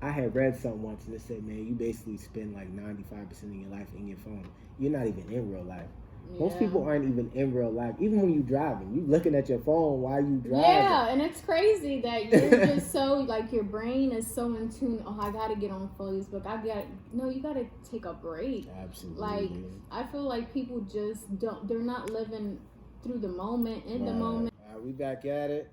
I had read something once and it said, man, you basically spend like 95% of your life in your phone. You're not even in real life. Yeah. Most people aren't even in real life. Even when you're driving, you looking at your phone while you driving. Yeah, and it's crazy that you're just so, like, your brain is so in tune. Oh, I gotta get on Facebook. You gotta take a break. Absolutely. Like, I feel like people just they're not living through the moment, in the moment. All right, we back at it.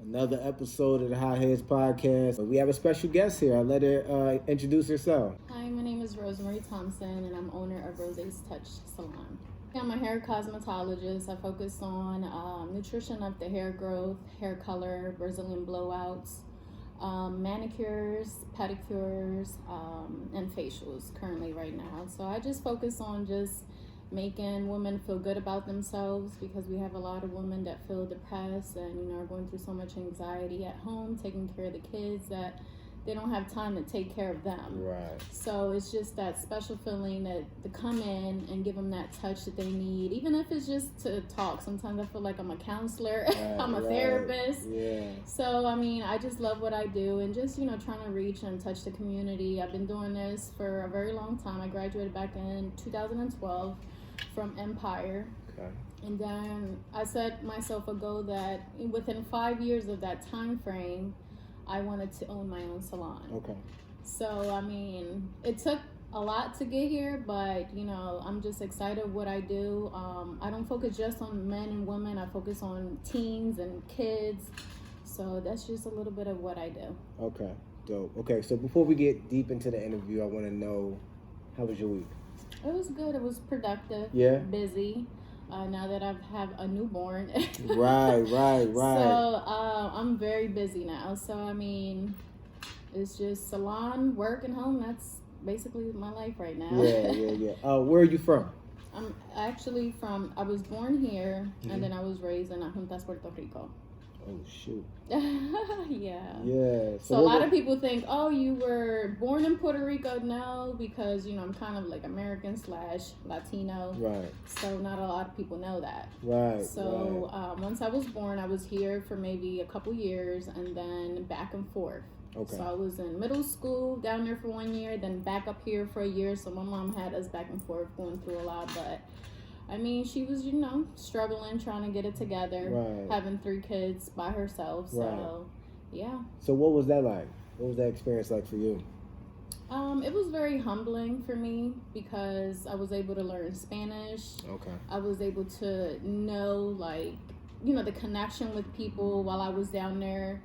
Another episode of the Hot Heads Podcast. We have a special guest here. I'll let her introduce herself. Hi, my name is Rosemarie Thompson, and I'm owner of Rose's Touch Salon. I'm a hair cosmetologist. I focus on nutrition of the hair growth, hair color, Brazilian blowouts, manicures, pedicures, and facials currently right now. So I just focus on just making women feel good about themselves, because we have a lot of women that feel depressed and are going through so much anxiety at home, taking care of the kids, that they don't have time to take care of them. Right. So it's just that special feeling that to come in and give them that touch that they need, even if it's just to talk. Sometimes I feel like I'm a counselor, I'm a therapist. Yeah. So, I just love what I do, and just, trying to reach and touch the community. I've been doing this for a very long time. I graduated back in 2012 from Empire. Okay. And then I set myself a goal that within 5 years of that time frame, I wanted to own my own salon. Okay. So, it took a lot to get here, but, I'm just excited what I do. I don't focus just on men and women. I focus on teens and kids. So that's just a little bit of what I do. Okay. Dope. Okay, so before we get deep into the interview, I want to know, how was your week? It was good. It was productive. Yeah. Busy. Now that I have a newborn. Right. So I'm very busy now. So it's just salon, work, and home. That's basically my life right now. Yeah. Where are you from? I'm actually I was born here, and then I was raised in Juntas, Puerto Rico. Oh, shoot. Yeah. So a lot of people think, oh, you were born in Puerto Rico. No, because, I'm kind of like American/Latino. Right. So not a lot of people know that. Right. So once I was born, I was here for maybe a couple years, and then back and forth. Okay. So I was in middle school down there for 1 year, then back up here for a year. So my mom had us back and forth, going through a lot, but she was, struggling, trying to get it together, having 3 kids by herself. So, yeah. So what was that like? What was that experience like for you? It was very humbling for me, because I was able to learn Spanish. Okay. I was able to know, the connection with people while I was down there.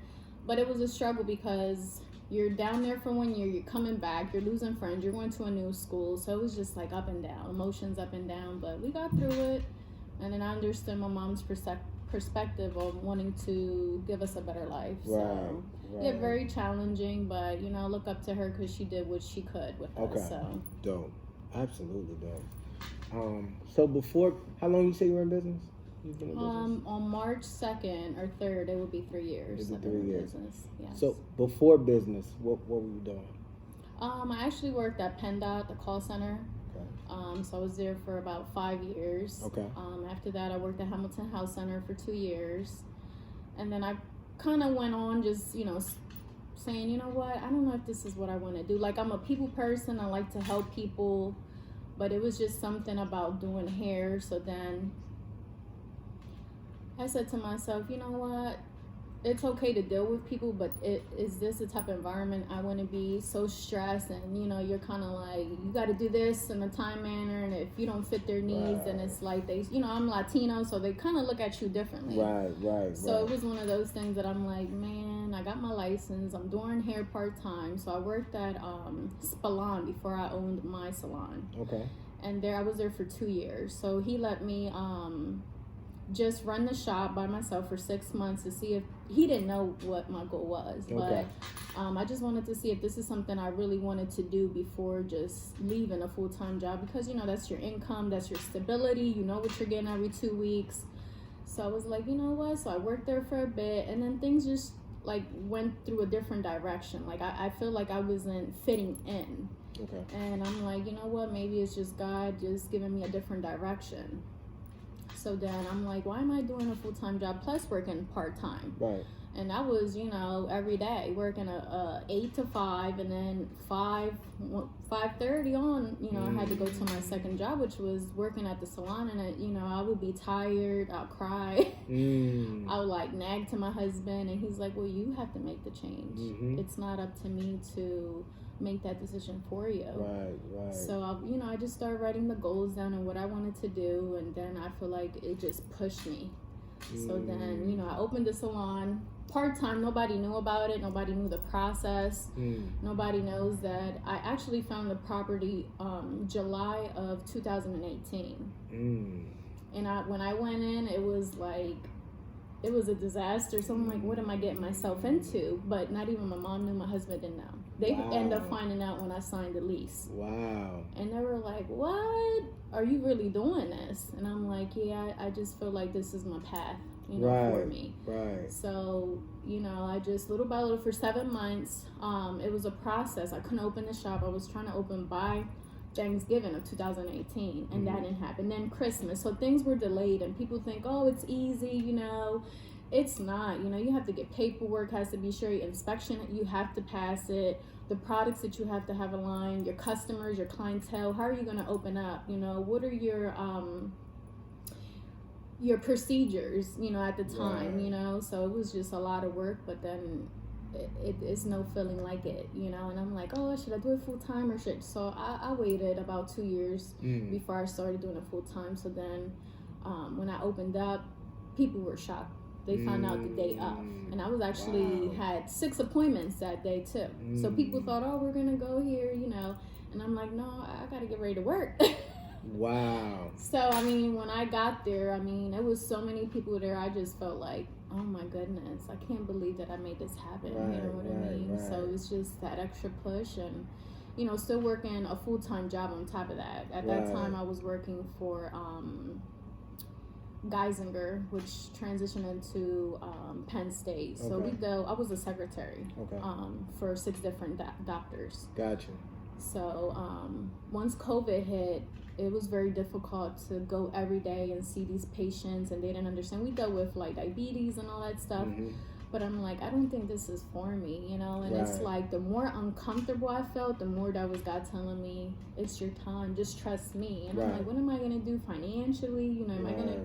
But it was a struggle, because you're down there for 1 year, you're coming back, you're losing friends, you're going to a new school. So it was just like up and down, emotions up and down. But we got through it. And then I understood my mom's perspective of wanting to give us a better life. So yeah, very challenging, but I look up to her, because she did what she could with us. So dope. Absolutely dope. So before, how long you say you were in business? On March 2nd or 3rd, it will be 3 years. It'll be 3 years. Business. Yes. So before business, what were you doing? I actually worked at PennDOT, the call center. Okay. So I was there for about 5 years. Okay. After that, I worked at Hamilton House Center for 2 years. And then I kind of went on just, saying, you know what, I don't know if this is what I want to do. Like, I'm a people person. I like to help people. But it was just something about doing hair. So then I said to myself, you know what, it's okay to deal with people, but is this the type of environment I want to be? So stressed, and you're kind of like, you got to do this in a time manner, and if you don't fit their needs, then it's like they, I'm Latino, so they kind of look at you differently. Right. So it was one of those things that I'm like, man, I got my license, I'm doing hair part-time. So I worked at Salon before I owned my salon. Okay. And I was there for 2 years. So he let me just run the shop by myself for 6 months to see if he didn't know what my goal was. Okay. But I just wanted to see if this is something I really wanted to do before just leaving a full-time job, because that's your income, that's your stability, what you're getting every 2 weeks. So I was like, you know what? So I worked there for a bit, and then things just went through a different direction. I feel like I wasn't fitting in. Okay. And I'm like, you know what? Maybe it's just God just giving me a different direction. So then I'm like, why am I doing a full-time job plus working part-time? Right. And that was, you know, every day working a 8 to 5, and then 5:30 on, you know, I had to go to my second job, which was working at the salon. And you know, I would be tired, I'll cry. I would like nag to my husband, and he's like, well, you have to make the change. It's not up to me to make that decision for you. Right. So you know, I just started writing the goals down and what I wanted to do, and then I feel like it just pushed me. So then, you know, I opened the salon part-time. Nobody knew about it. Nobody knew the process. Nobody knows that I actually found the property July of 2018. And when I went in, it was a disaster. So I'm like, what am I getting myself into? But not even my mom knew, my husband didn't know. They ended up finding out when I signed the lease. Wow. And they were like, what? Are you really doing this? And I'm like, yeah, I just feel like this is my path, you know, for me. Right. So, you know, I just little by little for 7 months, it was a process. I couldn't open the shop. I was trying to open by Thanksgiving of 2018, and that didn't happen. Then Christmas. So things were delayed, and people think, oh, it's easy, you know. It's not. You know, you have to get paperwork, has to be sure, your inspection, you have to pass it, the products that you have to have aligned, your customers, your clientele, how are you going to open up? You know, what are your procedures, you know, at the time, you know? So it was just a lot of work, but then it's no feeling like it, you know? And I'm like, oh, should I do it full time or should? So I waited about 2 years before I started doing it full time. So then when I opened up, people were shocked. They found out the day of, and I was actually had 6 appointments that day too. So people thought, oh, we're gonna go here, you know, and I'm like, no, I gotta get ready to work. Wow. So I mean, when I got there, I mean, it was so many people there. I just felt like, oh my goodness, I can't believe that I made this happen. You know what I mean? So it's just that extra push, and you know, still working a full-time job on top of that. At that time, I was working for Geisinger, which transitioned into Penn State. So I was a secretary for 6 different doctors. Gotcha. So once COVID hit, it was very difficult to go every day and see these patients, and they didn't understand. We dealt with like diabetes and all that stuff. But I'm like, I don't think this is for me, you know? And it's like, the more uncomfortable I felt, the more that was God telling me, it's your time, just trust me. And I'm like, what am I going to do financially? You know, am I going to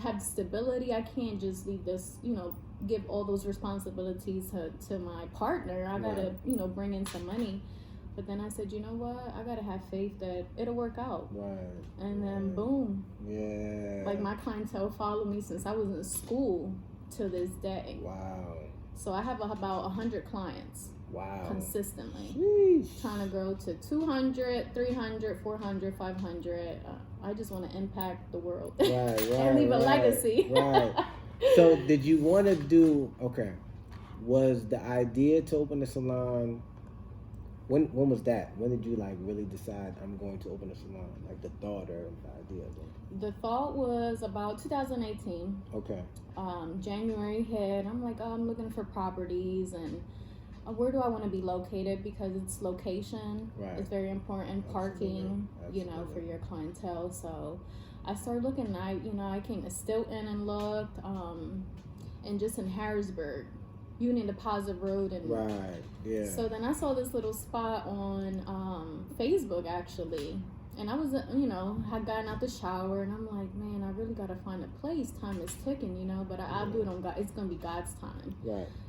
have stability? I can't just leave this, you know, give all those responsibilities to my partner. I got to, you know, bring in some money. But then I said, you know what? I got to have faith that it'll work out. And then boom. Like, my clientele followed me since I was in school to this day. So I have about 100 clients. Consistently. Trying to grow to 200, 300, 400, 500. I just want to impact the world. And leave a legacy. So did you want to do, was the idea to open a salon, when was that? When did you like really decide I'm going to open a salon? Like the thought or the idea of it? The thought was about 2018. January hit. I'm like, oh, I'm looking for properties, and where do I want to be located, because it's location. It's very important. Parking, you know, for your clientele. So I started looking. I came to Stilton and looked, and just in Harrisburg, Union Deposit Road, and so then I saw this little spot on Facebook actually, and I was, you know, had gotten out the shower, and I'm like, man, I really gotta find a place. Time is ticking, you know, but I'll do it on God. It's gonna be God's time.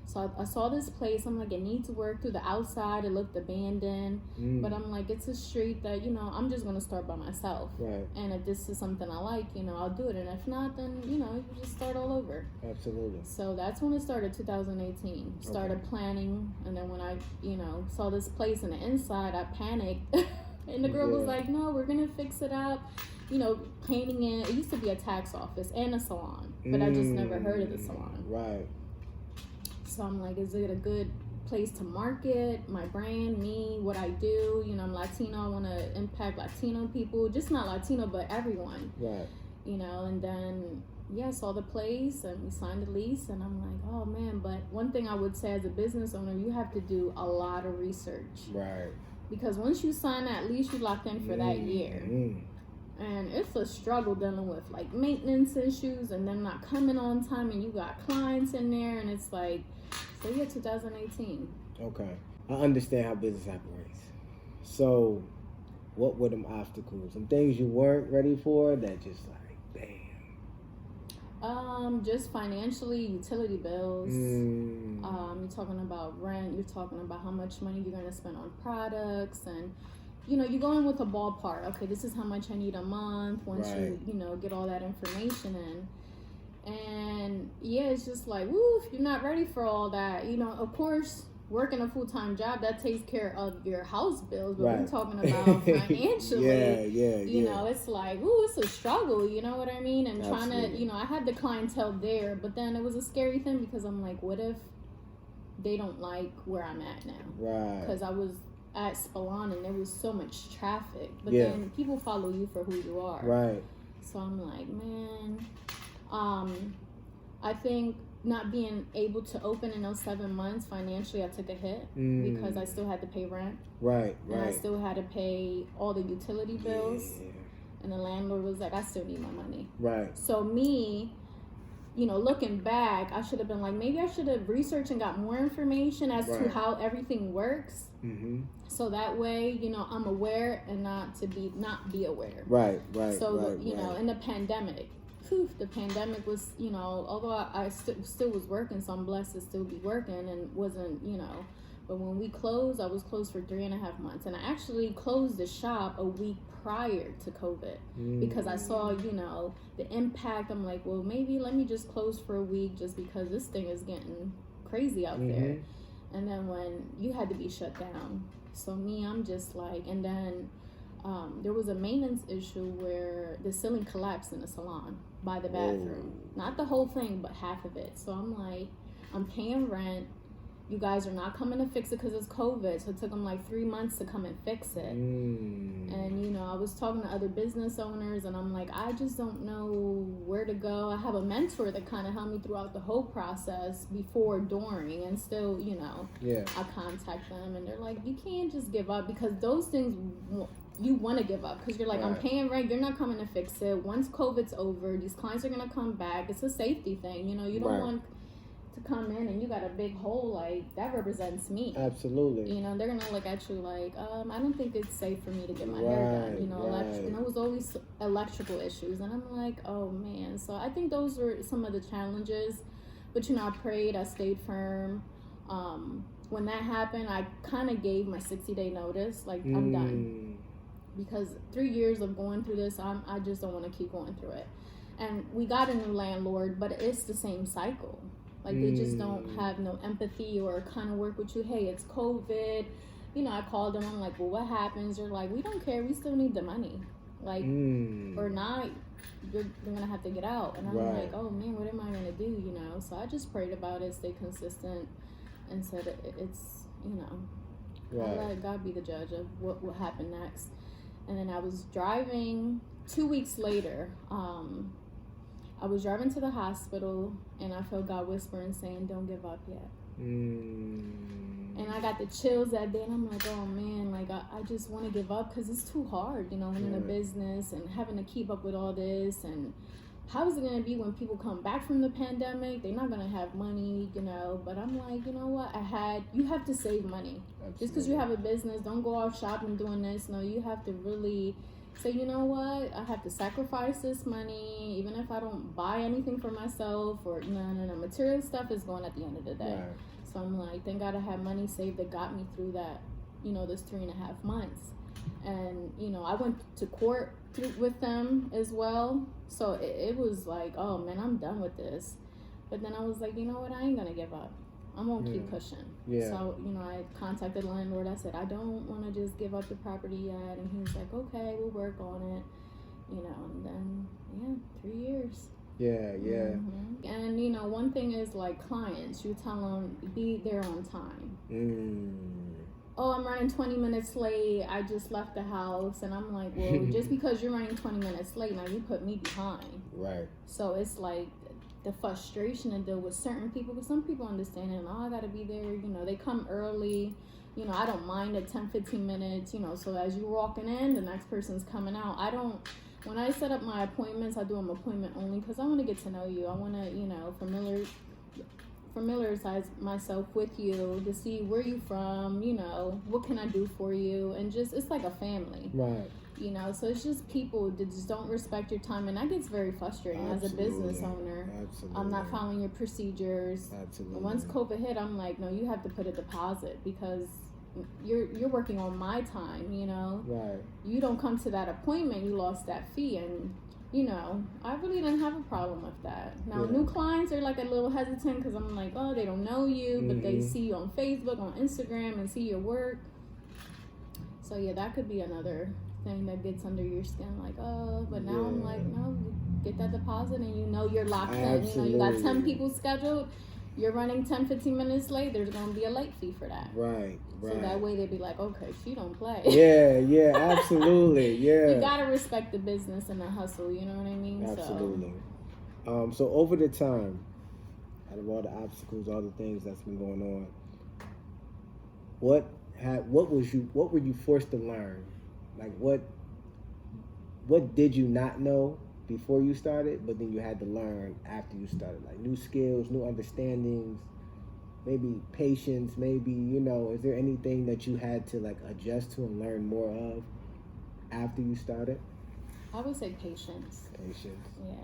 So I saw this place. I'm like, it needs work through the outside. It looked abandoned, but I'm like, it's a street that, you know, I'm just gonna start by myself. And if this is something I like, you know, I'll do it. And if not, then, you know, you just start all over. So that's when it started, 2018. Started planning, and then when I, you know, saw this place in the inside, I panicked. And the girl was like, no, we're gonna fix it up. You know, painting it. It used to be a tax office and a salon, but I just never heard of the salon. So I'm like, is it a good place to market my brand, me, what I do? You know, I'm Latino. I want to impact Latino people, just not Latino, but everyone. You know, and then saw the place, and we signed the lease, and I'm like, oh man. But one thing I would say as a business owner, you have to do a lot of research. Because once you sign that lease, you're locked in for that year. And it's a struggle dealing with like maintenance issues and them not coming on time, and you got clients in there, and it's like, so yeah, 2018. Okay. I understand how business operates. So, what were them obstacles? Some things you weren't ready for that just like, damn. Just financially, utility bills. You're talking about rent. You're talking about how much money you're gonna spend on products, and you go in with a ballpark. Okay, this is how much I need a month. Once you get all that information in, and yeah, it's just like, woo, if you're not ready for all that, of course, working a full-time job that takes care of your house bills, but we're talking about financially. It's like, ooh, it's a struggle. You know what I mean? And Absolutely. trying to, I had the clientele there, but then it was a scary thing because I'm like, what if they don't like where I'm at now? Right. Because I was at Salon and there was so much traffic, but then people follow you for who you are. Right. So I'm like, man, I think not being able to open in those 7 months financially, I took a hit because I still had to pay rent. Right. And I still had to pay all the utility bills. Yeah. And the landlord was like, I still need my money. Right. So me, looking back, I should have been like, maybe I should have researched and got more information as to how everything works. Mm-hmm. So that way, I'm aware and not be aware. Right. So, in the pandemic, the pandemic was, although I still was working, so I'm blessed to still be working and wasn't, but when we closed, I was closed for 3.5 months. And I actually closed the shop a week prior to COVID because I saw, the impact. I'm like, well, maybe let me just close for a week just because this thing is getting crazy out there. And then when you had to be shut down, so me, I'm just like, and then there was a maintenance issue where the ceiling collapsed in the salon by the bathroom. Not the whole thing, but half of it. So I'm like, I'm paying rent. You guys are not coming to fix it because it's COVID. So it took them like 3 months to come and fix it. And, I was talking to other business owners and I'm like, I just don't know where to go. I have a mentor that kind of helped me throughout the whole process before, during, and still, I contact them and they're like, you can't just give up because those things you want to give up because you're like, I'm paying rent, you're not coming to fix it. Once COVID's over, these clients are going to come back. It's a safety thing. You don't want to come in and you got a big hole like that represents me. Absolutely. They're going to look at you like, I don't think it's safe for me to get my hair done. And it was always electrical issues. And I'm like, oh man. So I think those were some of the challenges. But, I prayed, I stayed firm. When that happened, I kind of gave my 60-day notice. Like, I'm done. Because 3 years of going through this, I just don't want to keep going through it. And we got a new landlord, but it's the same cycle. Like, they just don't have no empathy or kind of work with you. Hey, it's COVID. I called them. I'm like, well, what happens? They're like, we don't care. We still need the money. Like, or not, you're going to have to get out. And I'm like, oh, man, what am I going to do, So I just prayed about it, stayed consistent, and said it's, I let God be the judge of what will happen next. And then I was driving 2 weeks later. I was driving to the hospital, and I felt God whispering, saying, don't give up yet. And I got the chills that day, and I'm like, oh, man, like, I just want to give up because it's too hard, running a business and having to keep up with all this. And how is it going to be when people come back from the pandemic? They're not going to have money, But I'm like, you know what? You have to save money. Absolutely. Just because you have a business, don't go out shopping doing this. No, you have to really say, you know what? I have to sacrifice this money, even if I don't buy anything for myself or no. Material stuff is going at the end of the day. Right. So I'm like, thank God I had money saved that got me through that, this 3.5 months. And, I went to court with them as well. So it was like, oh man, I'm done with this. But then I was like, you know what? I ain't going to give up. I'm going to keep pushing. Yeah. So, I contacted the landlord. I said, I don't want to just give up the property yet. And he was like, okay, we'll work on it. And then, 3 years. Yeah. And, one thing is like clients, you tell them, be there on time. Oh, I'm running 20 minutes late. I just left the house. And I'm like, well, just because you're running 20 minutes late, now you put me behind. Right. So it's like the frustration to deal with certain people, but some people understand it. I got to be there. They come early. I don't mind at 10, 15 minutes, so as you're walking in, the next person's coming out. when I set up my appointments, I do them appointment only because I want to get to know you. I want to, familiarize myself with you to see where you from, what can I do for you, and just it's like a family. Right. So it's just people that just don't respect your time, and that gets very frustrating. Absolutely. As a business owner. Absolutely. I'm not following your procedures. Absolutely. And once COVID hit, I'm like, no, you have to put a deposit because you're working on my time, Right. You don't come to that appointment, you lost that fee, and I really didn't have a problem with that. Now, new clients are like a little hesitant because I'm like, oh, they don't know you, but they see you on Facebook, on Instagram, and see your work. So yeah, that could be another thing that gets under your skin, like, oh, but now I'm like, no, get that deposit and you're locked in. You got 10 people scheduled, you're running 10-15 minutes late, there's going to be a late fee for that. Right. So that way they'd be like, okay, she don't play. Yeah, absolutely. Yeah. You got to respect the business and the hustle, you know what I mean? Absolutely. So over the time, out of all the obstacles, all the things that's been going on, what were you forced to learn? Like what did you not know before you started, but then you had to learn after you started? Like new skills, new understandings, maybe patience, maybe, is there anything that you had to like adjust to and learn more of after you started? I would say patience. Patience. Yeah.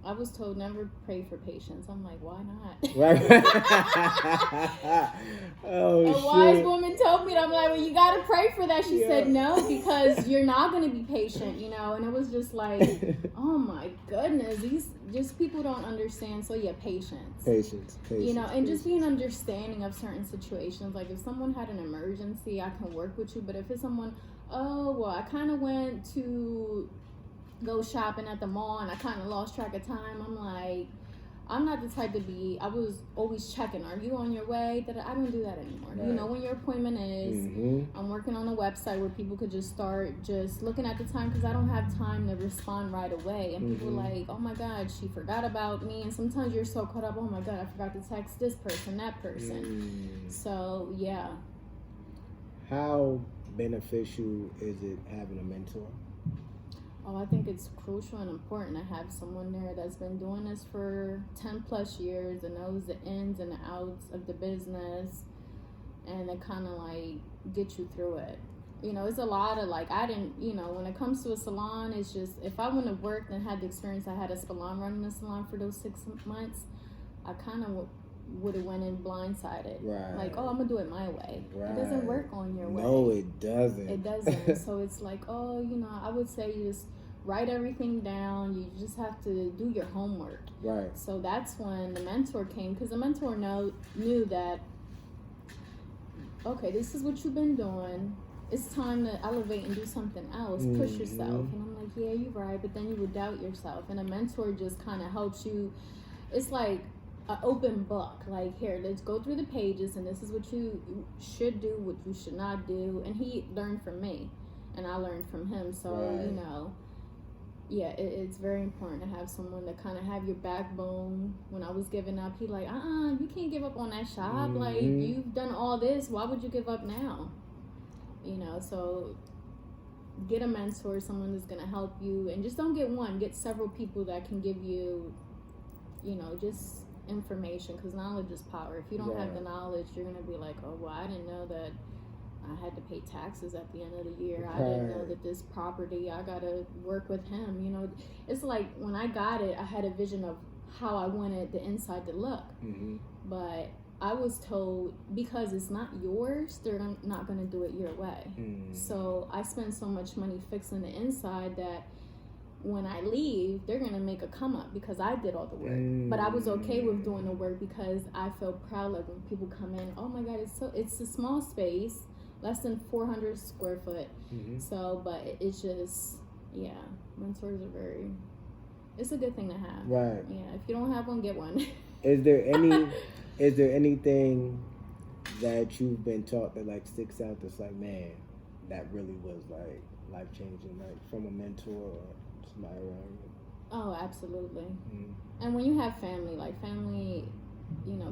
I was told never pray for patience. I'm like, why not? Right. A wise woman told me that. I'm like, well, you got to pray for that. She said no, because you're not going to be patient, and it was just like, oh my goodness, these just people don't understand. So yeah, patience. And just being understanding of certain situations. Like if someone had an emergency, I can work with you. But if it's someone, oh, well, I kind of went to go shopping at the mall and I kind of lost track of time, I'm like, I'm not the type to be, I was always checking, are you on your way? I don't do that anymore. Right. You know when your appointment is. I'm working on a website where people could just start just looking at the time, because I don't have time to respond right away. And people are like, oh my God, she forgot about me. And sometimes you're so caught up, oh my God, I forgot to text this person, that person. So yeah. How beneficial is it having a mentor? Oh, I think it's crucial and important to have someone there that's been doing this for 10 plus years and knows the ins and the outs of the business, and it kind of like get you through it. It's a lot of like, I didn't, when it comes to a salon, it's just, if I wouldn't have worked and had the experience I had a salon, running a salon for those 6 months, I kind of would have went in blindsided. Right. Like, oh, I'm going to do it my way. Right. It doesn't work on your way. No, it doesn't. It doesn't. So it's like, oh, I would say you just write everything down. You just have to do your homework. Right. So that's when the mentor came, because the mentor knew that, okay, this is what you've been doing. It's time to elevate and do something else. Push yourself. And I'm like, yeah, you're right. But then you would doubt yourself. And a mentor just kind of helps you. It's like an open book. Like, here, let's go through the pages, and this is what you should do, what you should not do. And he learned from me, and I learned from him. So, right. Yeah, it's very important to have someone to kind of have your backbone. When I was giving up, he like, you can't give up on that shop. Like, you've done all this. Why would you give up now? So get a mentor, someone that's going to help you. And just don't get one. Get several people that can give you, just information. Because knowledge is power. If you don't have the knowledge, you're going to be like, oh, well, I didn't know that I had to pay taxes at the end of the year. I didn't know that this property, I got to work with him. It's like when I got it, I had a vision of how I wanted the inside to look. But I was told, because it's not yours, they're not going to do it your way. So I spend so much money fixing the inside that when I leave, they're going to make a come up because I did all the work. But I was okay with doing the work because I felt proud. Like when people come in, oh my God, it's a small space, less than 400 square foot. So, but it's just, mentors are it's a good thing to have. Right. Yeah. If you don't have one, get one. Is there anything that you've been taught that like sticks out that's like, man, that really was like life changing, like from a mentor or somebody around you? Oh, absolutely. And when you have family,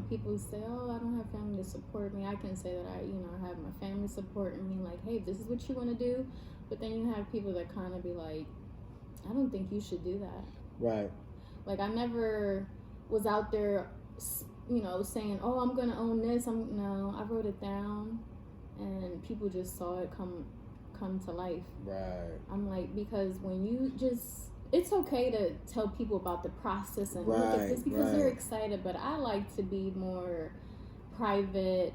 people say, oh, I don't have family to support me. I can say that I have my family supporting me, like, hey, this is what you want to do. But then you have people that kind of be like, I don't think you should do that. Right. Like, I never was out there, you know, saying, oh, I'm going to own this. No, I wrote it down, and people just saw it come to life. Right. I'm like, because when you just, it's okay to tell people about the process and look at this because they're excited, but I like to be more private,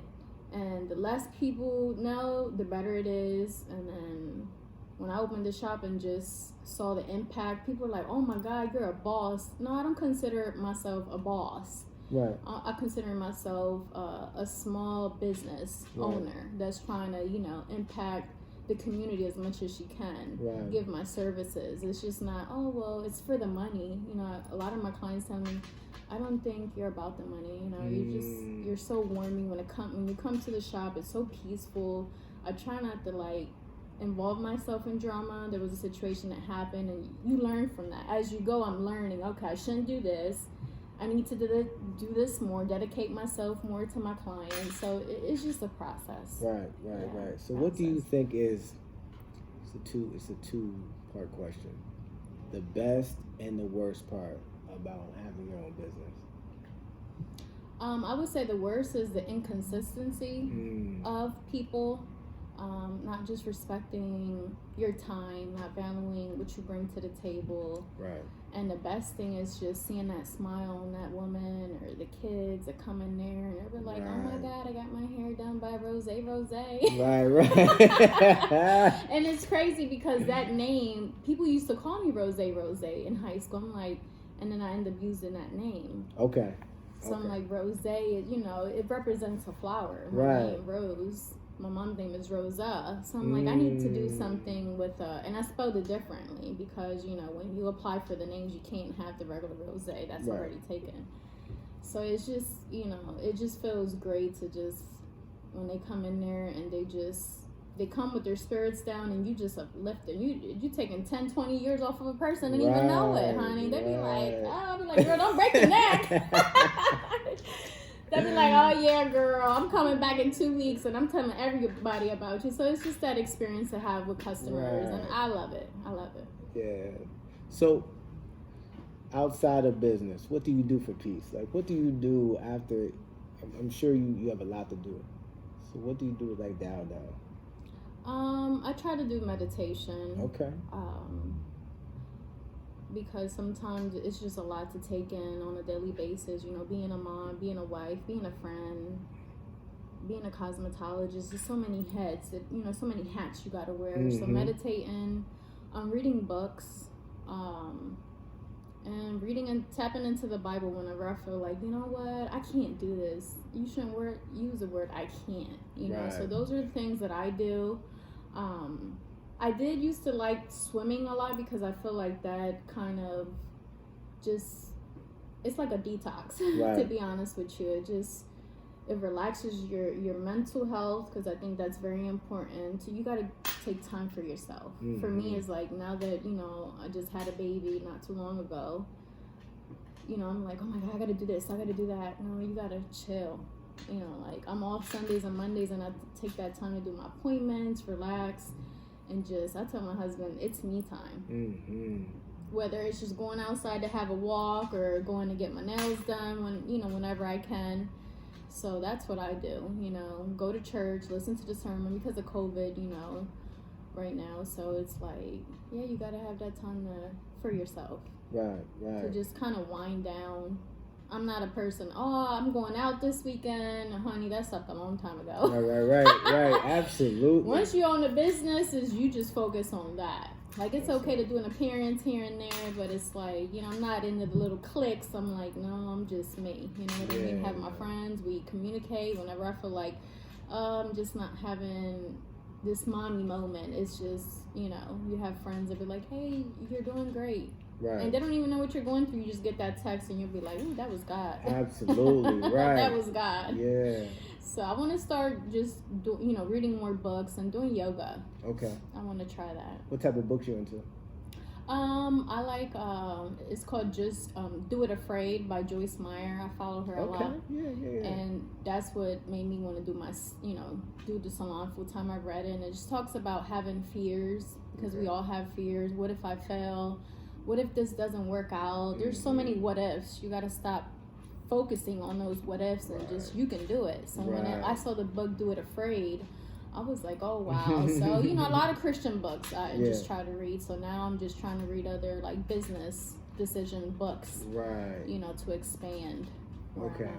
and the less people know, the better it is. And then when I opened the shop and just saw the impact, people were like, oh my God, you're a boss. No, I don't consider myself a boss. Right. I consider myself a small business owner that's trying to, you know, impact the community as much as she can. Right. Give my services. It's just not, oh, well, it's for the money. You know, a lot of my clients tell me, I don't think you're about the money. You know, you're so warming when you come to the shop. It's so peaceful. I try not to like involve myself in drama. There was a situation that happened, and you learn from that. As you go, I'm learning, okay, I shouldn't do this. I need to do this more, dedicate myself more to my clients. So it's just a process. Right. So what do you think is, it's a two-part question, the best and the worst part about having your own business? I would say the worst is the inconsistency of people. Not just respecting your time, not valuing what you bring to the table. Right. And the best thing is just seeing that smile on that woman or the kids that come in there and they're like, oh my God, I got my hair done by Rose. Right. And it's crazy because that name, people used to call me Rose in high school. I'm like, and then I end up using that name. Okay. So I'm like, Rose, you know, it represents a flower. My name, Rose. My mom's name is Rosa. So I'm like, I need to do something with and I spelled it differently because, you know, when you apply for the names, you can't have the regular Rose. That's already taken. So it's just, you know, it just feels great to just, when they come in there and they come with their spirits down and you just uplift them. You taking 10, 20 years off of a person and even know it, honey. They be like, oh, I'll be like, girl, don't break your neck. They'll be like, oh yeah, girl, I'm coming back in 2 weeks and I'm telling everybody about you. So it's just that experience to have with customers and I love it. Yeah. So outside of business, what do you do for peace? Like, what do you do after, I'm sure you have a lot to do. So what do you do like down? I try to do meditation. Okay. Because sometimes it's just a lot to take in on a daily basis, you know, being a mom, being a wife, being a friend, being a cosmetologist. There's so many heads, you know, so many hats you got to wear. So meditating, reading books, and reading and tapping into the Bible whenever I feel like, you know what, I can't do this. You shouldn't use the word I can't, you know. So those are the things that I do. I did used to like swimming a lot because I feel like that kind of just, it's like a detox, to be honest with you. It relaxes your mental health because I think that's very important. So you got to take time for yourself. For me, it's like now that, you know, I just had a baby not too long ago, you know, I'm like, oh my God, I got to do this, I got to do that. No, you got to chill. You know, like I'm off Sundays and Mondays and I take that time to do my appointments, relax. And just, I tell my husband, it's me time. Whether it's just going outside to have a walk or going to get my nails done whenever I can. So that's what I do, you know, go to church, listen to the sermon because of COVID, you know, right now. So it's like, yeah, you got to have that time for yourself. Right. To just kind of wind down. I'm not a person, oh, I'm going out this weekend. Honey, that's up a long time ago. Right. Absolutely. Once you own a business, you just focus on that. Like, it's okay to do an appearance here and there, but it's like, you know, I'm not into the little cliques. I'm like, no, I'm just me. You know what I mean? Have my friends. We communicate whenever I feel like I'm just not having this mommy moment. It's just, you know, you have friends that be like, hey, you're doing great. And they don't even know what you're going through. You just get that text and you'll be like, ooh, that was God. Absolutely, That was God. Yeah. So I want to start just, reading more books and doing yoga. Okay. I want to try that. What type of books you into? I like, it's called Just Do It Afraid by Joyce Meyer. I follow her a lot. Yeah. And that's what made me want to do do the salon full time. I read it and it just talks about having fears because we all have fears. What if I fail? what if this doesn't work out? There's so many what ifs. You got to stop focusing on those what ifs and just, you can do it. So when I saw the book Do It Afraid, I was like, oh wow. So a lot of Christian books I just try to read. So now I'm just trying to read other like business decision books, to expand. Okay.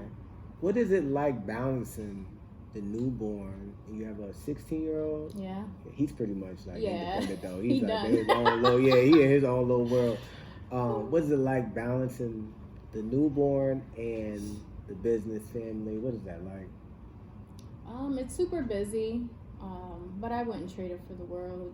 What is it like balancing the newborn? You have a 16-year-old. Yeah. He's pretty much like independent though. He's he like in his own little he in his own little world. What is it like balancing the newborn and the business family? What is that like? It's super busy, but I wouldn't trade it for the world.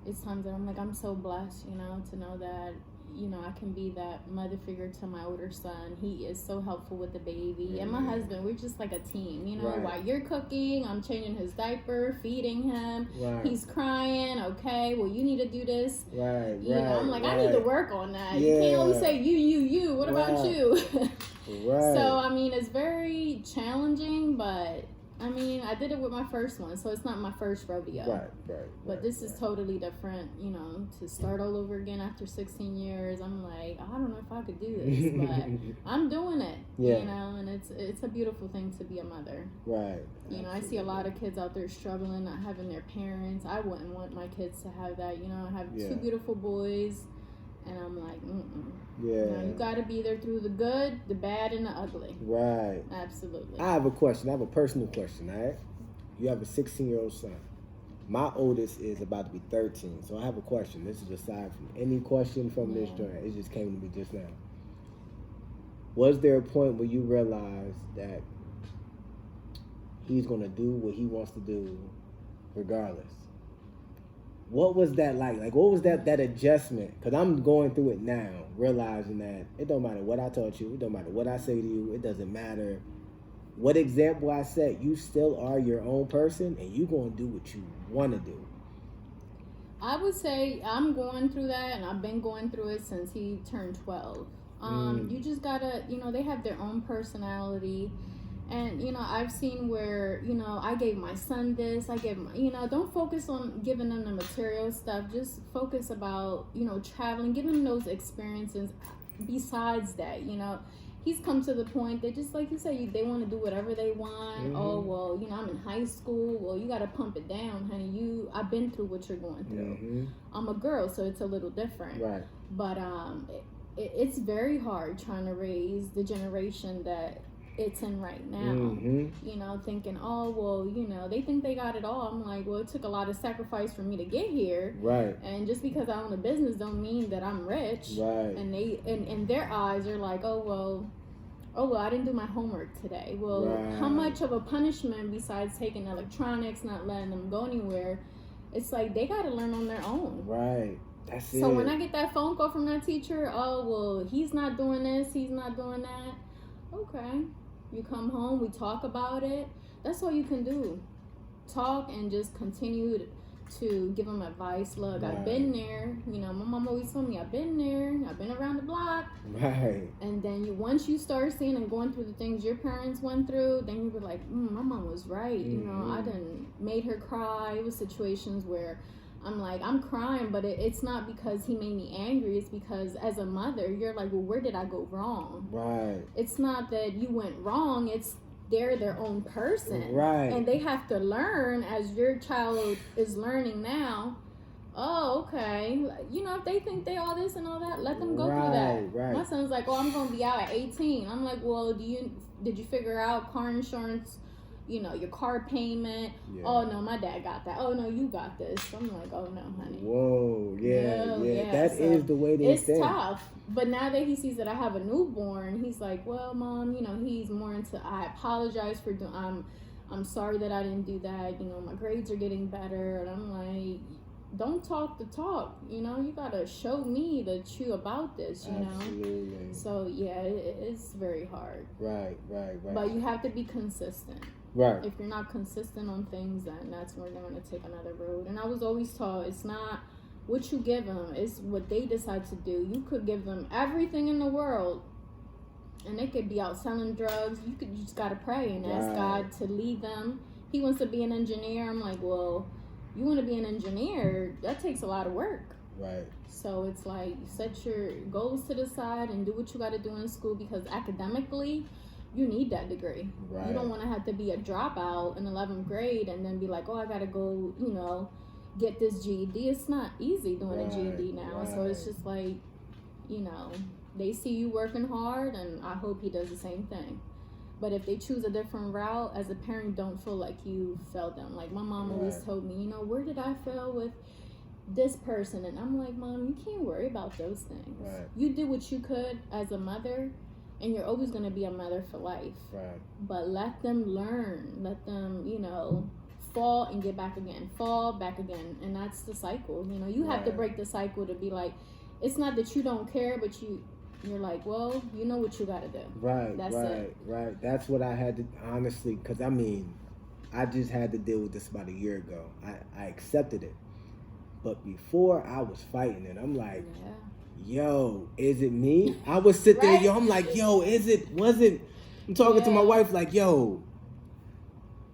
It's times that I'm like, I'm so blessed, to know that I can be that mother figure to my older son. He is so helpful with the baby. And my husband, we're just like a team. While you're cooking, I'm changing his diaper, feeding him. He's crying. Okay, well, you need to do this. I'm like, I need to work on that. You can't always say you. What about you? So, it's very challenging, but I did it with my first one, so it's not my first rodeo. But this is totally different, to start all over again after 16 years. I'm like, I don't know if I could do this, but I'm doing it, and it's a beautiful thing to be a mother. I see a lot of kids out there struggling, not having their parents. I wouldn't want my kids to have that. I have two beautiful boys, and I'm like, you got to be there through the good, the bad, and the ugly. Absolutely. I have a question. I have a personal question, all right? You have a 16-year-old son. My oldest is about to be 13, so I have a question. This is aside from any question from this joint. It just came to me just now. Was there a point where you realized that he's going to do what he wants to do regardless? What was that like? Like, what was that adjustment? Because I'm going through it now, realizing that it don't matter what I taught you. It don't matter what I say to you. It doesn't matter what example I set. You still are your own person, and you're going to do what you want to do. I would say I'm going through that, and I've been going through it since he turned 12. You just got to, they have their own personality. And, I've seen where, I gave my son this, I gave my, don't focus on giving them the material stuff. Just focus about, traveling, giving them those experiences. Besides that, he's come to the point that just like you say, they want to do whatever they want. Oh, well, I'm in high school. Well, you got to pump it down, honey. I've been through what you're going through. I'm a girl, so it's a little different. But it's very hard trying to raise the generation that it's in right now, thinking, oh, well, they think they got it all. I'm like, well, it took a lot of sacrifice for me to get here. And just because I own a business don't mean that I'm rich. And they, in their eyes, are like, oh, well, I didn't do my homework today. Well, how much of a punishment besides taking electronics, not letting them go anywhere? It's like they got to learn on their own. That's so when I get that phone call from that teacher, oh, well, he's not doing this, he's not doing that. Okay. You come home, we talk about it. That's all you can do. Talk and just continue to give them advice. Look, I've been there. My mom always told me, I've been there. I've been around the block. And then once you start seeing and going through the things your parents went through, then you were like, my mom was right. I done made her cry. It was situations where I'm like, I'm crying, but it's not because he made me angry. It's because as a mother, you're like, well, where did I go wrong? It's not that you went wrong. It's they're their own person. And they have to learn as your child is learning now. Oh, okay. If they think they all this and all that, let them go through that. My son's like, oh, I'm going to be out at 18. I'm like, well, did you figure out car insurance? Your car payment. Oh, no, my dad got that. Oh, no, you got this. I'm like, oh, no, honey. Whoa, That is the way they think. It's tough. But now that he sees that I have a newborn, he's like, well, Mom, he's more into, I apologize for doing, I'm sorry that I didn't do that. My grades are getting better. And I'm like, don't talk the talk. You got to show me that you about this, Absolutely. So, it's very hard. Right. But you have to be consistent. If you're not consistent on things, then that's where they're going to take another road. And I was always taught it's not what you give them, it's what they decide to do. You could give them everything in the world, and they could be out selling drugs. You just got to pray and ask God to lead them. He wants to be an engineer. I'm like, well, you want to be an engineer, that takes a lot of work. Right. So it's like you set your goals to the side and do what you got to do in school, because academically you need that degree. Right. You don't want to have to be a dropout in 11th grade and then be like, oh, I got to go, get this GED. It's not easy doing a GED now. Right. So it's just like, they see you working hard, and I hope he does the same thing. But if they choose a different route, as a parent, don't feel like you failed them. Like my mom always told me, where did I fail with this person? And I'm like, Mom, you can't worry about those things. Right. You did what you could as a mother, and you're always going to be a mother for life. Right. But let them learn. Let them, fall and get back again. Fall, back again. And that's the cycle. You have to break the cycle to be like, it's not that you don't care, but you're like, well, you know what you got to do. Right. That's it. Right. That's what I had to, honestly, because I just had to deal with this about a year ago. I accepted it. But before, I was fighting it. I'm like, yo, is it me? I would sit there, yo, I'm like, yo, I'm talking to my wife like, yo,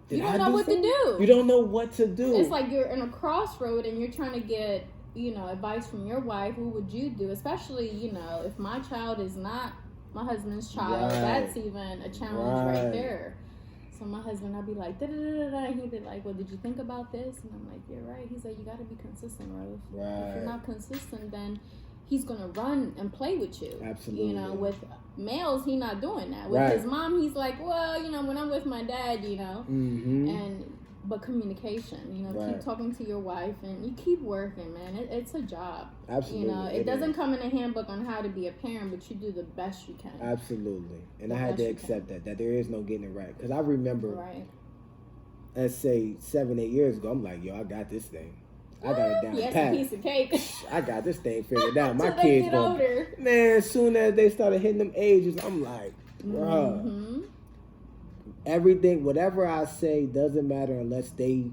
you don't know what to do. You don't know what to do. It's like you're in a crossroad and you're trying to get, advice from your wife. What would you do? Especially, if my child is not my husband's child, that's even a challenge right there. So my husband, I'd be like, da-da-da-da-da. He'd be like, well, did you think about this? And I'm like, you're right. He's like, you got to be consistent, Rose. Right. If you're not consistent, then he's going to run and play with you. Absolutely. With males, he's not doing that. With his mom, he's like, well, when I'm with my dad, but communication, keep talking to your wife, and you keep working, man. It's a job. Absolutely. It doesn't come in a handbook on how to be a parent, but you do the best you can. Absolutely. And I had to accept that there is no getting it right. Because I remember, let's say 7-8 years ago, I'm like, yo, I got this thing. I got it down pat. Yes, a piece of cake. I got this thing figured out. My Till kids they get older. Man, as soon as they started hitting them ages, I'm like, bruh. Everything, whatever I say doesn't matter unless they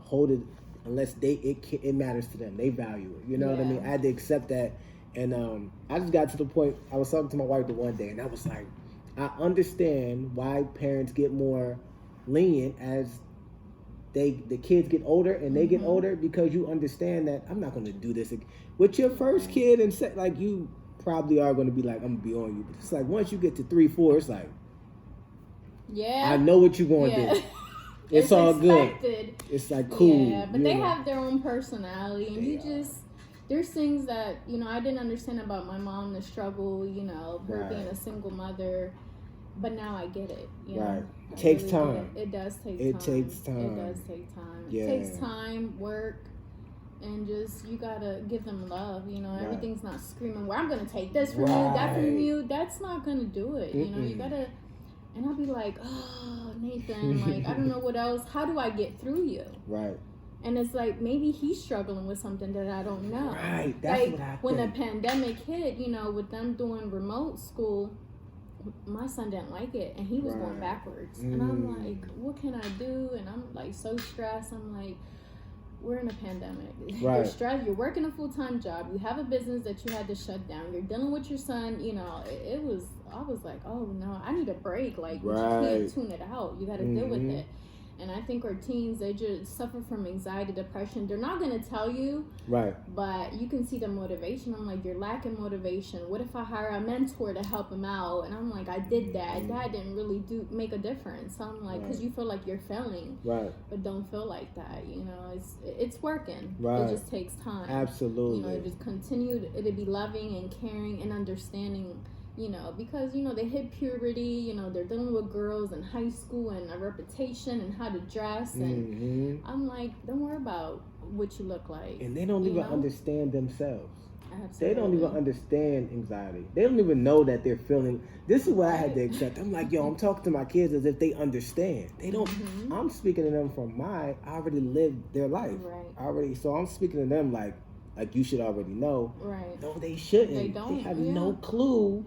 hold it, it matters to them. They value it. You know what I mean? I had to accept that. And I just got to the point, I was talking to my wife the one day, and I was like, I understand why parents get more lenient as the kids get older and they get older, because you understand that I'm not going to do this with your first kid, and like you probably are going to be like, I'm going to be on you. But it's like once you get to 3, 4, it's like, I know what you're going to do. It's all expected. Good. It's like cool. Yeah, but they have their own personality, and there's things that, I didn't understand about my mom, the struggle, her being a single mother. But now I get it. Right. It takes time. It does take time. It takes time. It does take time. Yeah. It takes time, work, and just, you gotta give them love. Everything's not screaming, well, I'm gonna take this from you, that from you. That's not gonna do it. You gotta, and I'll be like, oh, Nathan, like, I don't know what else. How do I get through you? Right. And it's like, maybe he's struggling with something that I don't know. Right. That's like, what I think. When the pandemic hit, with them doing remote school, my son didn't like it, and he was going backwards. And I'm like, what can I do? And I'm like so stressed. I'm like, we're in a pandemic. You're stressed. You're working a full-time job. You have a business that you had to shut down. You're dealing with your son. I was like, oh no, I need a break. Like, you can't tune it out. You got to deal with it. And I think our teens, they just suffer from anxiety, depression. They're not going to tell you. Right. But you can see the motivation. I'm like, you're lacking motivation. What if I hire a mentor to help them out? And I'm like, I did that. That didn't really make a difference. So I'm like, because you feel like you're failing. Right. But don't feel like that. It's working. Right. It just takes time. Absolutely. Just continue. It'll be loving and caring and understanding. Because, they hit puberty, they're dealing with girls in high school and a reputation and how to dress. And I'm like, don't worry about what you look like. And they don't even understand themselves. Absolutely. They don't even understand anxiety. They don't even know that they're feeling. This is what I had to accept. I'm like, yo, I'm talking to my kids as if they understand. They don't. I'm speaking to them from I already lived their life. Right. So I'm speaking to them like you should already know. Right. No, they shouldn't. They don't. They have no clue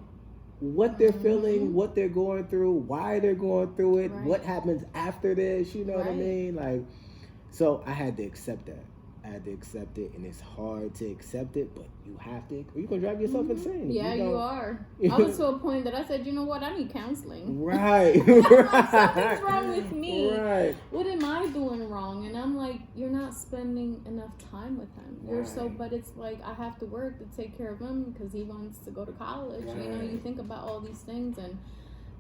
what they're feeling, what they're going through, why they're going through it, what happens after this, you know what I mean? Like, so I had to accept that. I had to accept it, and it's hard to accept it, but you have to, or you're going to drive yourself insane. Yeah, you are. I was to a point that I said, you know what, I need counseling. Right. Something's wrong with me. Right. What am I doing wrong? And I'm like, you're not spending enough time with him. You're so, but it's like, I have to work to take care of him because he wants to go to college. Right. You know, you think about all these things, and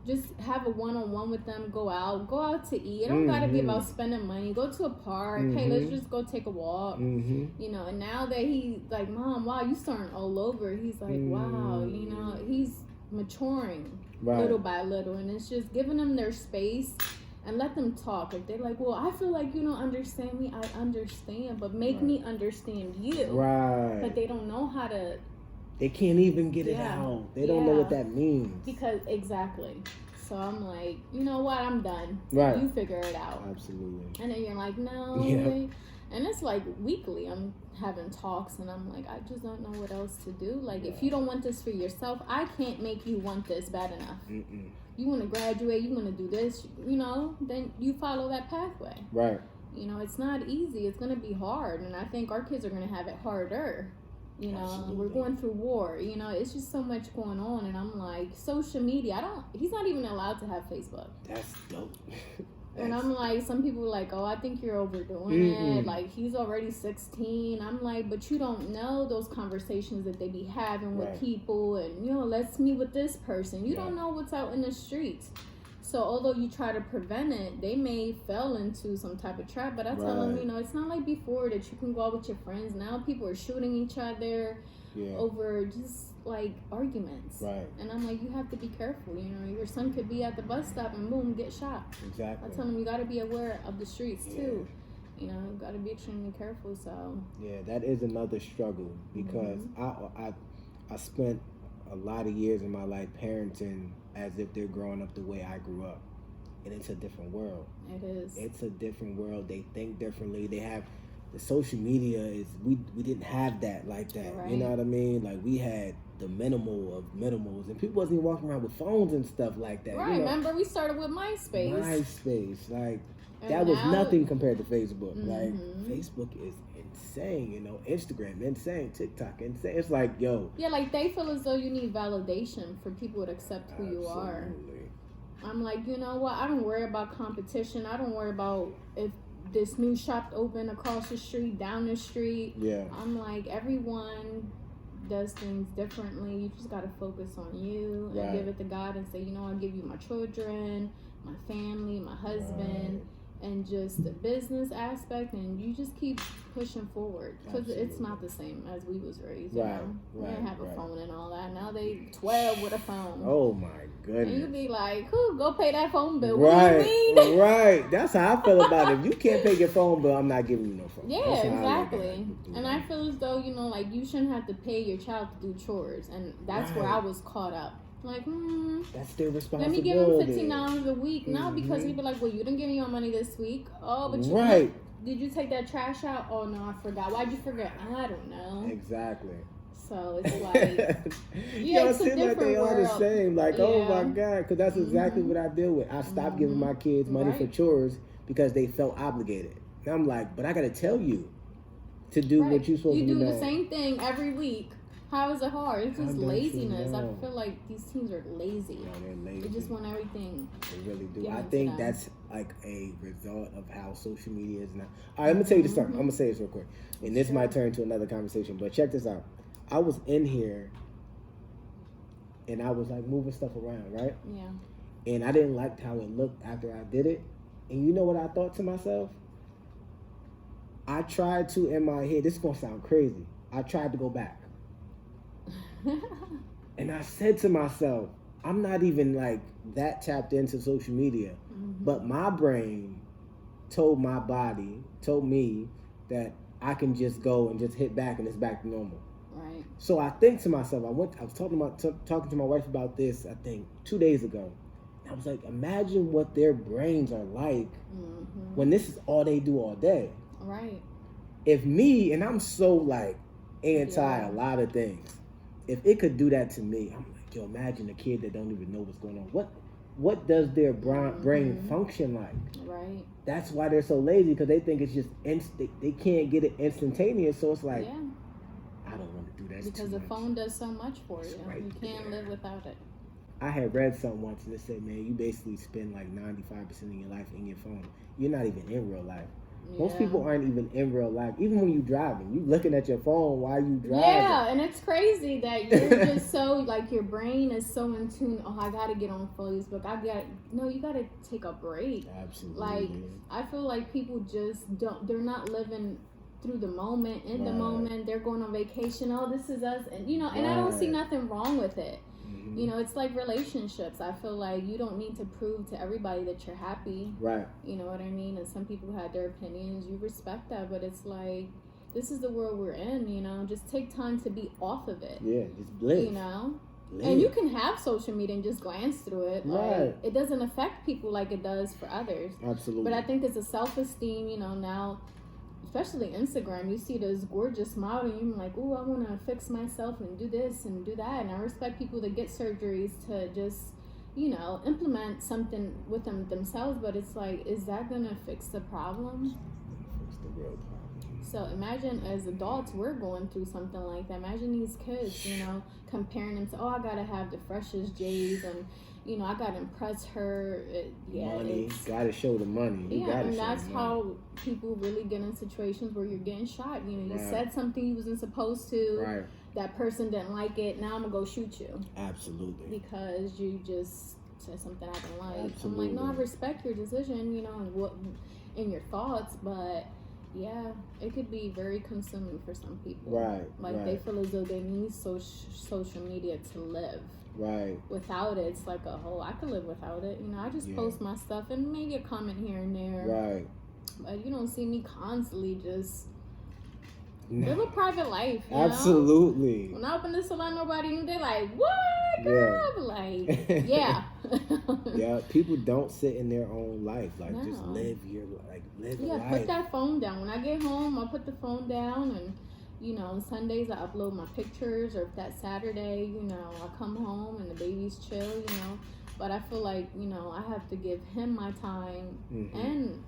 just have a one-on-one with them. Go out to eat. It don't gotta be about spending money. Go to a park. Hey, let's just go take a walk. You know, and now that he like, Mom, wow, you starting all over. He's like, wow, you know, he's maturing little by little, and it's just giving them their space and let them talk. If they're like, well, I feel like you don't understand me, I understand, but make me understand you. Right. But they don't know how to. They can't even get it out. They don't know what that means. Because, exactly. So I'm like, you know what? I'm done. Right. You figure it out. Absolutely. And then you're like, no. Yeah. And it's like weekly. I'm having talks, and I'm like, I just don't know what else to do. Like, if you don't want this for yourself, I can't make you want this bad enough. You want to graduate, you want to do this, you know, then you follow that pathway. Right. You know, it's not easy. It's going to be hard. And I think our kids are going to have it harder. You know, Absolutely. We're going through war. You know, it's just so much going on. And I'm like, social media, he's not even allowed to have Facebook. That's dope. And I'm like, some people are like, oh, I think you're overdoing it. Like, he's already 16. I'm like, but you don't know those conversations that they be having with people. And, you know, let's meet with this person. You don't know what's out in the streets. So although you try to prevent it, they may fell into some type of trap. But I tell them, you know, it's not like before that you can go out with your friends. Now people are shooting each other over just like arguments. Right. And I'm like, you have to be careful. You know, your son could be at the bus stop and boom, get shot. Exactly. I tell them you got to be aware of the streets too. You know, got to be extremely careful. So yeah, that is another struggle because I spent a lot of years in my life parenting as if they're growing up the way I grew up, and it's a different world. It is. It's a different world. They think differently. They have the social media is we didn't have that like that. Right. You know what I mean? Like we had the minimal of minimals, and people wasn't even walking around with phones and stuff like that. Right. You know? Remember we started with MySpace. Like that was nothing compared to Facebook. Like Facebook is insane, you know. Instagram insane, TikTok insane. It's like, yo. Yeah, like they feel as though you need validation for people to accept who you are. I'm like, you know what? I don't worry about competition. I don't worry about if this new shop open across the street, down the street. Yeah. I'm like, everyone does things differently. You just got to focus on you and give it to God and say, you know, I'll give you my children, my family, my husband. And just the business aspect, and you just keep pushing forward because it's not the same as we was raised. You know? We didn't have a phone and all that. Now they 12 with a phone. Oh my goodness! And you be like, go pay that phone bill. What do you mean? Right. That's how I feel about it. If you can't pay your phone bill, I'm not giving you no phone. Yeah, exactly. And I feel as though, you know, like you shouldn't have to pay your child to do chores, and that's where I was caught up. Like, that's their responsibility. Let me give him $15 a week. Now because he'd be like, well, you didn't give me your money this week. Oh, but you did you take that trash out? Oh no, I forgot. Why'd you forget? I don't know. Exactly. So it's like, yeah, it seems like they are the same. Like, oh my God, because that's exactly what I deal with. I stopped giving my kids money for chores because they felt obligated. And I'm like, but I got to tell you to do what you're supposed to do. You do the same thing every week. How is it hard? It's just laziness. I feel like these teams are lazy. No, they're lazy. They just want everything. They really do. I think that's like a result of how social media is now. All right, I'm going to tell you this something. I'm going to say this real quick. And this might turn to another conversation. But check this out. I was in here and I was like moving stuff around, right? Yeah. And I didn't like how it looked after I did it. And you know what I thought to myself? I tried to, in my head, this is going to sound crazy. I tried to go back. And I said to myself, I'm not even like that tapped into social media, but my brain told me that I can just go and just hit back and it's back to normal. Right. So I think to myself, I was talking to my wife about this, I think 2 days ago. And I was like, imagine what their brains are like when this is all they do all day. Right. If me, and I'm so like anti a lot of things, if it could do that to me, I'm like, yo, imagine a kid that don't even know what's going on. what does their brain function like? Right. That's why they're so lazy, because they think it's just they can't get it instantaneous. So it's like, Yeah. I don't want to do that. Because the phone does so much for you. Right You can't live without it. I had read something once and it said, man, you basically spend like 95% of your life in your phone. You're not even in real life. Yeah. Most people aren't even in real life. Even when you're driving, you looking at your phone while you driving. Yeah, and it's crazy that you're just so, like, your brain is so in tune. Oh, I gotta get on Facebook. You gotta take a break. Absolutely. Like, I feel like people just they're not living through the moment, in the moment. They're going on vacation. Oh, this is us. And, and I don't see nothing wrong with it. It's like relationships. I feel like you don't need to prove to everybody that you're happy. Right. You know what I mean? And some people had their opinions. You respect that, but it's like, this is the world we're in, Just take time to be off of it. Yeah, just live. Live. And you can have social media and just glance through it. Right. Like, it doesn't affect people like it does for others. Absolutely. But I think it's a self-esteem, now, especially Instagram, you see this gorgeous model and you're like, oh, I want to fix myself and do this and do that. And I respect people that get surgeries to just, implement something with themselves. But it's like, is that going to fix the problem? Fix the real problem. So imagine as adults, we're going through something like that. Imagine these kids, comparing them to, I got to have the freshest J's and, I got to impress her. Money. Got to show the money. And that's how people really get in situations where you're getting shot. You said something you wasn't supposed to. Right. That person didn't like it. Now I'm going to go shoot you. Absolutely. Because you just said something I didn't like. Absolutely. I'm like, no, I respect your decision, and your thoughts, but yeah, it could be very consuming for some people. Right. They feel as though they need social media to live. Right. Without it, it's like I could live without it. I just post my stuff and maybe a comment here and there. Right. But you don't see me constantly just live a private life. Absolutely. When I opened the salon, nobody knew. They're like, what, girl? Yeah. Like, yeah. Yeah, people don't sit in their own life. Like, No. just live life. Yeah, put that phone down. When I get home, I put the phone down and on Sundays I upload my pictures, or if that's Saturday, I come home and the baby's chill, But I feel like, I have to give him my time and,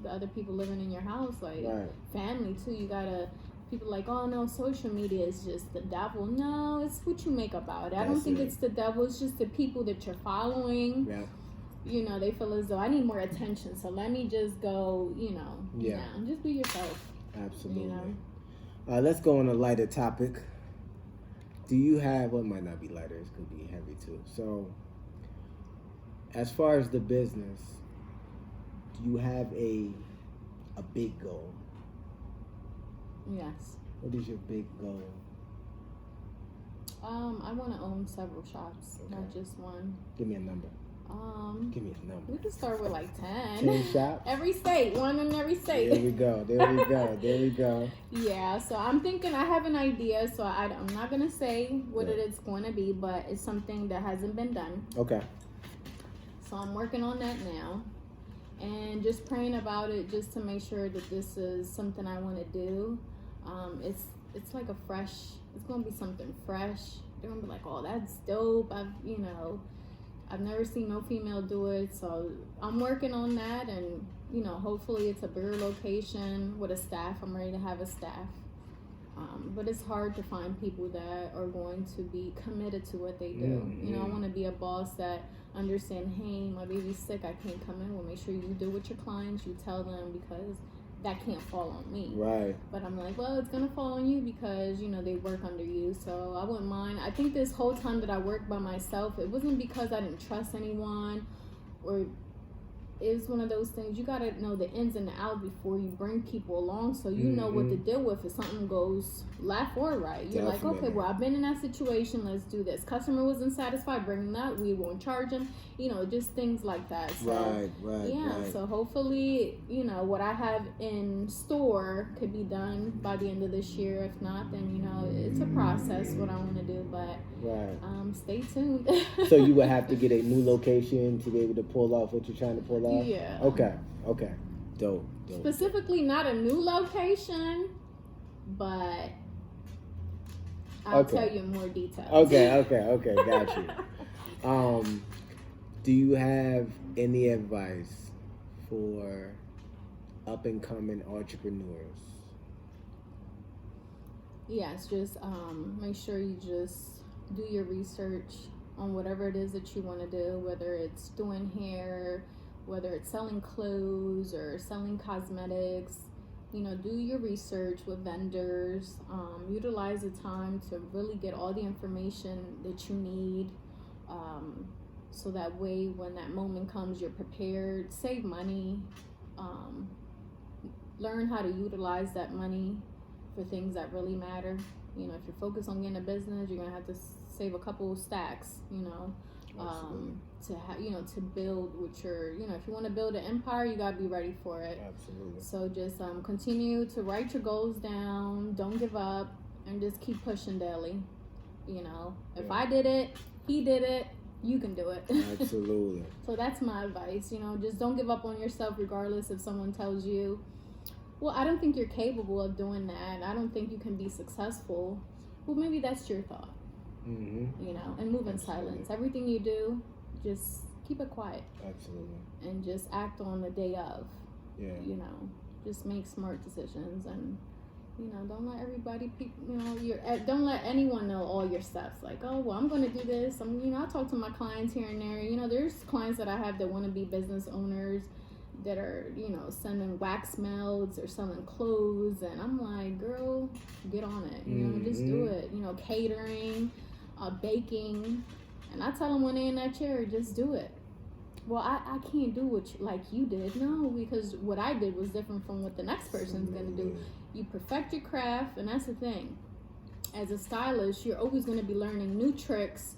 the other people living in your house, like family too. You gotta, people like, oh no, social media is just the devil. No, it's what you make about it. I don't think it's the devil. It's just the people that you're following. Yeah. They feel as though I need more attention, so let me just go, just be yourself. Absolutely. Let's go on a lighter topic. Do you have, well, it might not be lighter, it could be heavy too. So, as far as the business, do you have a big goal? Yes. What is your big goal? I want to own several shops, not just one. Give me a number. Give me a number. We can start with like 10. 10 shops? Every state, one in every state. There we go. Yeah, so I'm thinking, I have an idea, so I'm not going to say what it is going to be, but it's something that hasn't been done. Okay. So I'm working on that now, and just praying about it just to make sure that this is something I want to do. It's like it's going to be something fresh. They're going to be like, oh, that's dope. I've never seen no female do it, so I'm working on that, and hopefully it's a bigger location with a staff. I'm ready to have a staff, but it's hard to find people that are going to be committed to what they do. I want to be a boss that understand, hey, my baby's sick, I can't come in. Well, make sure you do with your clients, you tell them, because that can't fall on me. Right. But I'm like, well, it's gonna fall on you because they work under you, so I wouldn't mind. I think this whole time that I worked by myself, it wasn't because I didn't trust anyone, or it was one of those things, you gotta know the ins and the outs before you bring people along, so you know what to deal with if something goes left or right. You're like, okay, well, I've been in that situation, let's do this. Customer wasn't satisfied, bring that, we won't charge them, just things like that. So, right. So hopefully, what I have in store could be done by the end of this year. If not, then it's a process what I want to do, but stay tuned. So you would have to get a new location to be able to pull off what you're trying to pull off? Yeah. Okay. Dope. Specifically not a new location, but I'll tell you in more detail. Okay, got you. Do you have any advice for up and coming entrepreneurs? Yes, just make sure you just do your research on whatever it is that you want to do, whether it's doing hair, whether it's selling clothes or selling cosmetics. Do your research with vendors. Utilize the time to really get all the information that you need, so that way when that moment comes, you're prepared. Save money. Learn how to utilize that money for things that really matter. If you're focused on getting a business, you're gonna have to save a couple of stacks. To build with your, if you want to build an empire, you gotta be ready for it. Absolutely. So just continue to write your goals down. Don't give up, and just keep pushing daily. If I did it, he did it. You can do it. Absolutely. So that's my advice. Just don't give up on yourself, regardless if someone tells you, well, I don't think you're capable of doing that. I don't think you can be successful. Well, maybe that's your thought. Mm-hmm. And move in silence. Everything you do, just keep it quiet. Absolutely. And just act on the day of. Yeah. Just make smart decisions, and don't let everybody, don't let anyone know all your steps. Like, oh, well, I'm going to do this. I talk to my clients here and there. There's clients that I have that want to be business owners, that are, sending wax melts or selling clothes, and I'm like, girl, get on it. Just do it. Catering, baking, and I tell them when they're in that chair, just do it. Well, I can't do what you did. No, because what I did was different from what the next person's gonna do. You perfect your craft, and that's the thing. As a stylist, you're always gonna be learning new tricks,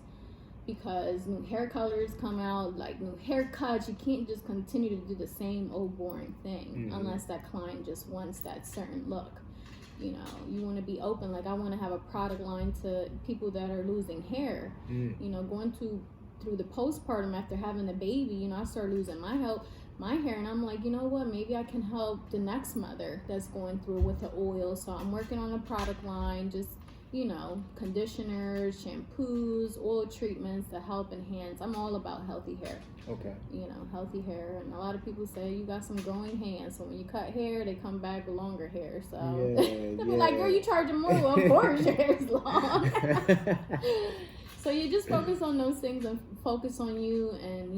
because new hair colors come out, like new haircuts. You can't just continue to do the same old boring thing, unless that client just wants that certain look. You want to be open. Like, I want to have a product line to people that are losing hair. Going through the postpartum after having a baby, I started losing my hair, and I'm like, you know what, maybe I can help the next mother that's going through with the oil. So I'm working on a product line, just conditioners, shampoos, oil treatments to help enhance. I'm all about healthy hair. Okay. Healthy hair. And a lot of people say you got some growing hands. So when you cut hair, they come back with longer hair. So they'll be like, girl, you charging more. Well, of course your hair's long. So you just focus on those things, and focus on you, and,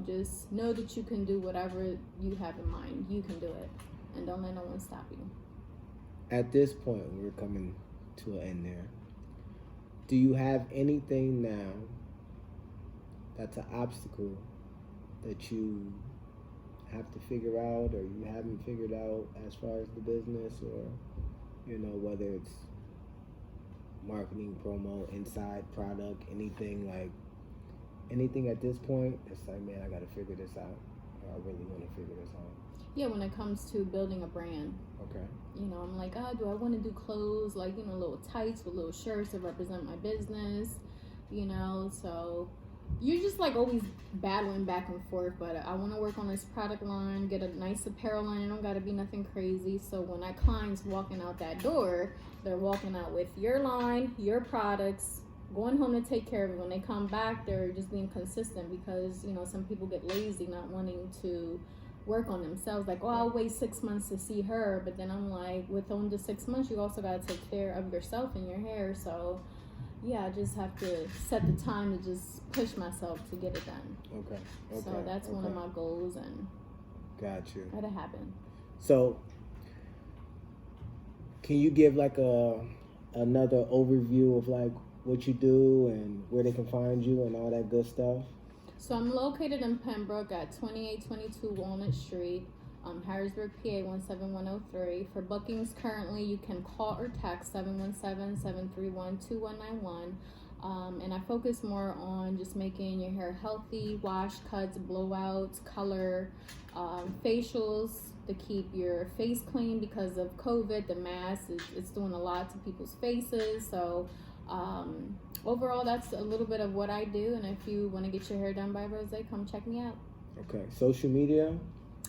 just know that you can do whatever you have in mind. You can do it. And don't let no one stop you. At this point, we're coming to an end there. Do you have anything now that's an obstacle that you have to figure out, or you haven't figured out as far as the business, or whether it's marketing, promo, inside product, anything at this point? It's like, man, I gotta figure this out, or I really want to figure this out. Yeah, when it comes to building a brand. Okay. I'm like, do I want to do clothes, like, little tights with little shirts to represent my business, so you're just like always battling back and forth. But I want to work on this product line, get a nice apparel line. It don't got to be nothing crazy. So when that client's walking out that door, they're walking out with your line, your products, going home to take care of it. When they come back, they're just being consistent, because, some people get lazy, not wanting to work on themselves. Like, oh, I'll wait 6 months to see her. But then I'm like, within the 6 months, you also got to take care of yourself and your hair. So yeah, I just have to set the time to just push myself to get it done. Okay. So that's one of my goals, and got you. that'll happen. So can you give like another overview of like what you do and where they can find you and all that good stuff? So I'm located in Pembroke at 2822 Walnut Street, Harrisburg, PA 17103. For bookings currently, you can call or text 717-731-2191. And I focus more on just making your hair healthy, wash, cuts, blowouts, color, facials to keep your face clean because of COVID. The mask it's doing a lot to people's faces. So overall, that's a little bit of what I do. And if you want to get your hair done by Rose, come check me out. Okay. Social media?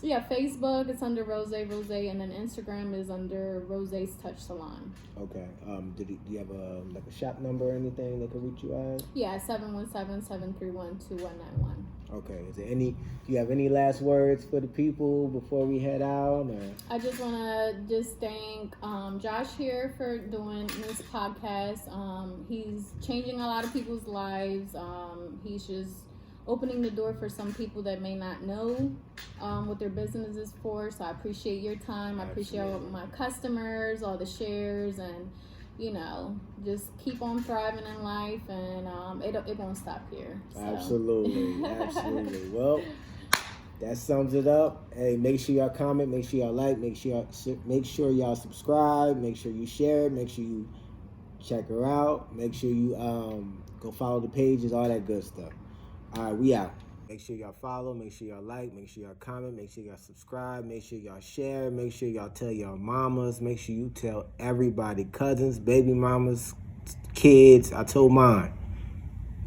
Yeah, Facebook, it's under Rose, and then Instagram is under Rose's Touch Salon. Okay. Do you have a shop number or anything they can reach you at? Yeah, 717-731-2191. Okay. Is there any? Do you have any last words for the people before we head out? Or? I just want to just thank Josh here for doing this podcast. He's changing a lot of people's lives. He's just opening the door for some people that may not know what their business is for. So I appreciate your time. I appreciate all my customers, all the shares, and just keep on thriving in life, and it won't stop here. So. Absolutely. Well, that sums it up. Hey, make sure y'all comment, make sure y'all like, make sure y'all subscribe, make sure you share, make sure you check her out, make sure you go follow the pages, all that good stuff. All right, we out. Make sure y'all follow, make sure y'all like, make sure y'all comment, make sure y'all subscribe, make sure y'all share, make sure y'all tell y'all mamas, make sure you tell everybody, cousins, baby mamas, kids. I told mine.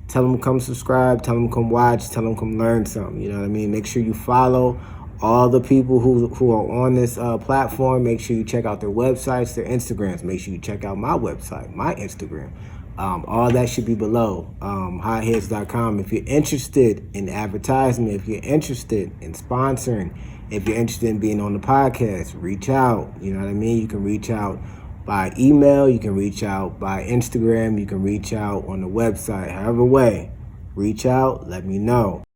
Tell them to come subscribe, tell them to come watch, tell them to come learn something, you know what I mean? Make sure you follow all the people who are on this platform. Make sure you check out their websites, their Instagrams. Make sure you check out my website, my Instagram. All that should be below, hotheads.com. If you're interested in advertisement, if you're interested in sponsoring, if you're interested in being on the podcast, reach out. You know what I mean? You can reach out by email, you can reach out by Instagram, you can reach out on the website. However way, reach out, let me know.